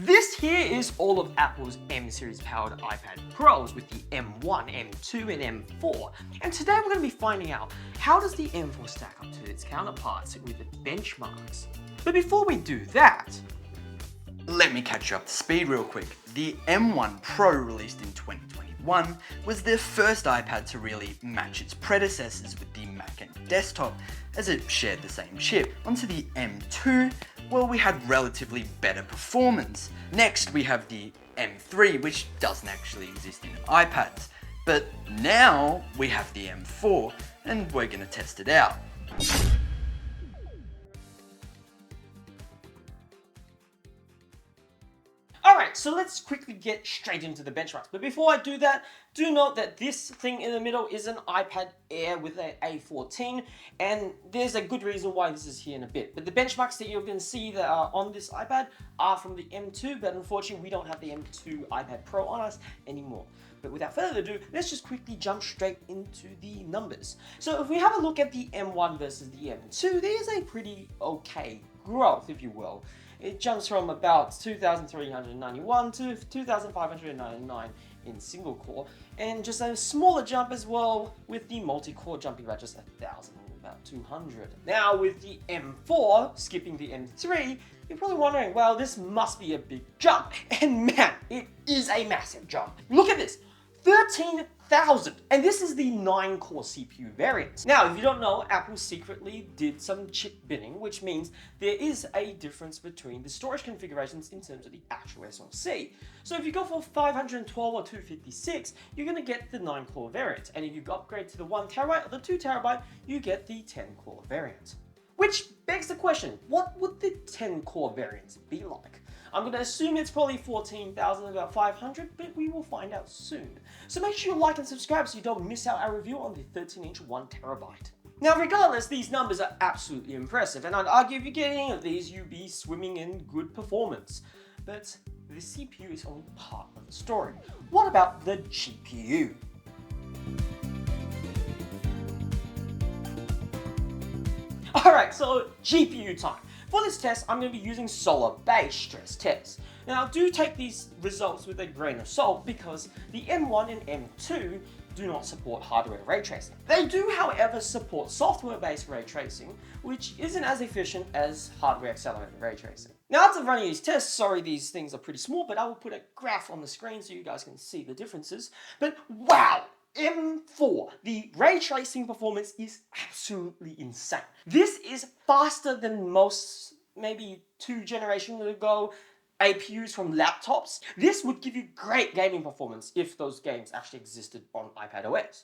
This here is all of Apple's M series powered iPad Pros with the M1, M2 and M4. And today we're going to be finding out how does the M4 stack up to its counterparts with the benchmarks. But before we do that, let me catch you up to speed real quick. The M1 Pro, released in 2021, was the first iPad to really match its predecessors with the Mac and desktop, as it shared the same chip. Onto the M2, well, we had relatively better performance. Next, we have the M3, which doesn't actually exist in iPads. But now we have the M4, and we're gonna test it out. Alright, so let's quickly get straight into the benchmarks. But before I do that, do note that this thing in the middle is an iPad Air with an A14, and there's a good reason why this is here in a bit. But the benchmarks that you're going to see that are on this iPad are from the M2, but unfortunately we don't have the M2 iPad Pro on us anymore. But without further ado, let's just quickly jump straight into the numbers. So if we have a look at the M1 versus the M2, there's a pretty okay growth, if you will. It jumps from about 2,391 to 2,599 in single core, and just a smaller jump as well with the multi-core jumping about just 1,000, about 200. Now with the M4, skipping the M3, you're probably wondering, well, this must be a big jump. And man, it is a massive jump. Look at this, 13,000, and this is the 9-core CPU variant. Now, if you don't know, Apple secretly did some chip binning, which means there is a difference between the storage configurations in terms of the actual SoC. So if you go for 512 or 256, you're going to get the 9-core variant, and if you upgrade to the 1TB or the 2TB, you get the 10-core variant. Which begs the question, what would the 10-core variants be like? I'm going to assume it's probably 14,000, about 500, but we will find out soon. So make sure you like and subscribe so you don't miss out our review on the 13-inch 1TB. Now regardless, these numbers are absolutely impressive, and I'd argue if you get any of these, you'd be swimming in good performance. But the CPU is only part of the story. What about the GPU? Alright, so GPU time. For this test, I'm going to be using solar-based stress tests. Now, do take these results with a grain of salt because the M1 and M2 do not support hardware ray tracing. They do, however, support software-based ray tracing, which isn't as efficient as hardware-accelerated ray tracing. Now, after running these tests, sorry these things are pretty small, but I will put a graph on the screen so you guys can see the differences. But wow! M4, the ray tracing performance is absolutely insane. This is faster than most, maybe 2 generations ago, APUs from laptops. This would give you great gaming performance if those games actually existed on iPadOS.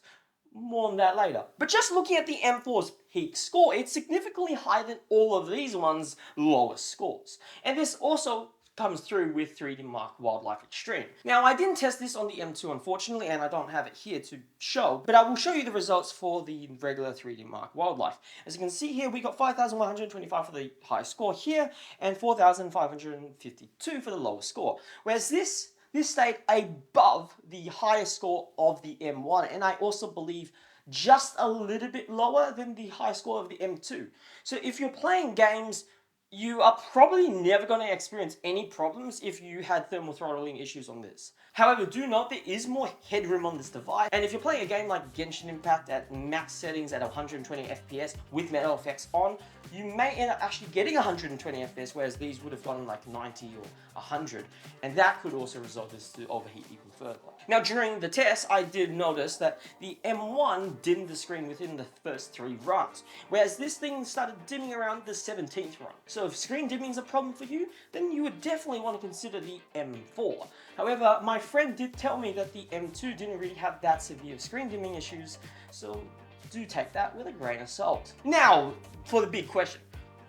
More on that later. But just looking at the M4's peak score, it's significantly higher than all of these ones' lowest scores. And this also comes through with 3D Mark Wildlife Extreme. Now, I didn't test this on the M2, unfortunately, and I don't have it here to show, but I will show you the results for the regular 3D Mark Wildlife. As you can see here, we got 5,125 for the high score here, and 4,552 for the lowest score. Whereas this stayed above the highest score of the M1, and I also believe just a little bit lower than the high score of the M2. So if you're playing games, you are probably never going to experience any problems if you had thermal throttling issues on this. However, do note there is more headroom on this device, and if you're playing a game like Genshin Impact at max settings at 120 FPS with metal effects on, you may end up actually getting 120 FPS, whereas these would have gone like 90 or 100, and that could also result this to overheat even further. Now, during the test, I did notice that the M1 dimmed the screen within the first 3 runs, whereas this thing started dimming around the 17th run. So if screen dimming is a problem for you, then you would definitely want to consider the M4. However, my friend did tell me that the M2 didn't really have that severe screen dimming issues, so do take that with a grain of salt. Now, for the big question.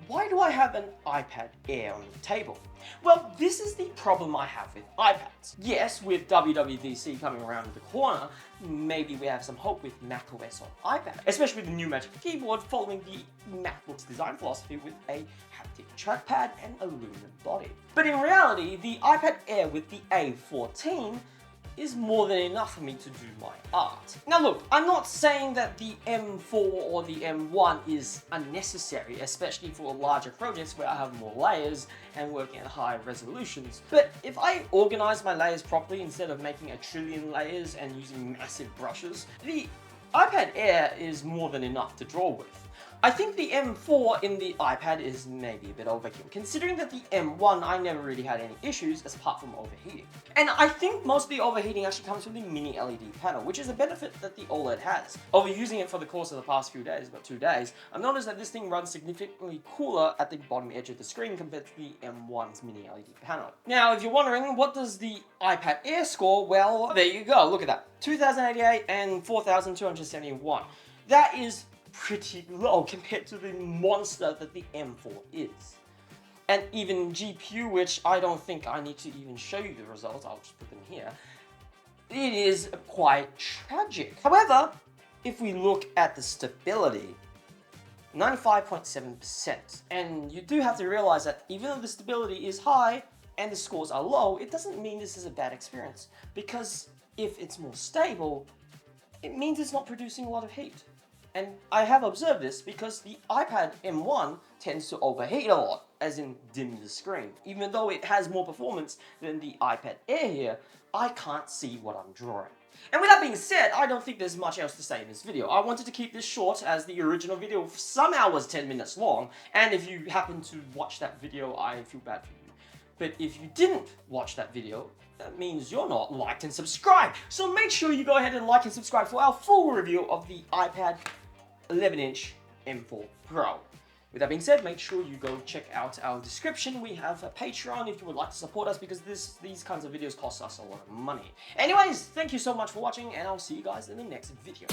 Why do I have an iPad Air on the table? Well, this is the problem I have with iPads. Yes, with WWDC coming around the corner, maybe we have some hope with macOS on iPad, especially with the new Magic Keyboard following the MacBook's design philosophy with a haptic trackpad and aluminum body. But in reality, the iPad Air with the A14 is more than enough for me to do my art. Now look, I'm not saying that the M4 or the M1 is unnecessary, especially for larger projects where I have more layers and working at higher resolutions. But if I organize my layers properly instead of making a trillion layers and using massive brushes, the iPad Air is more than enough to draw with. I think the M4 in the iPad is maybe a bit overkill, considering that the M1 I never really had any issues apart from overheating. And I think most of the overheating actually comes from the mini LED panel, which is a benefit that the OLED has. Overusing it for the course of the past few days, about 2 days, I've noticed that this thing runs significantly cooler at the bottom edge of the screen compared to the M1's mini LED panel. Now, if you're wondering, what does the iPad Air score? Well, there you go, look at that. 2088 and 4271. That is pretty low compared to the monster that the M4 is. And even GPU, which I don't think I need to even show you the results, I'll just put them here, it is quite tragic. However, if we look at the stability, 95.7%, and you do have to realize that even though the stability is high and the scores are low, it doesn't mean this is a bad experience, because if it's more stable, it means it's not producing a lot of heat. And I have observed this because the iPad M1 tends to overheat a lot, as in dim the screen. Even though it has more performance than the iPad Air here, I can't see what I'm drawing. And with that being said, I don't think there's much else to say in this video. I wanted to keep this short as the original video somehow was 10 minutes long, and if you happen to watch that video, I feel bad for you. But if you didn't watch that video, that means you're not liked and subscribed. So make sure you go ahead and like and subscribe for our full review of the iPad 11-inch M4 Pro. With that being said, make sure you go check out our description. We have a Patreon if you would like to support us, because these kinds of videos cost us a lot of money. Anyways, thank you so much for watching, and I'll see you guys in the next video.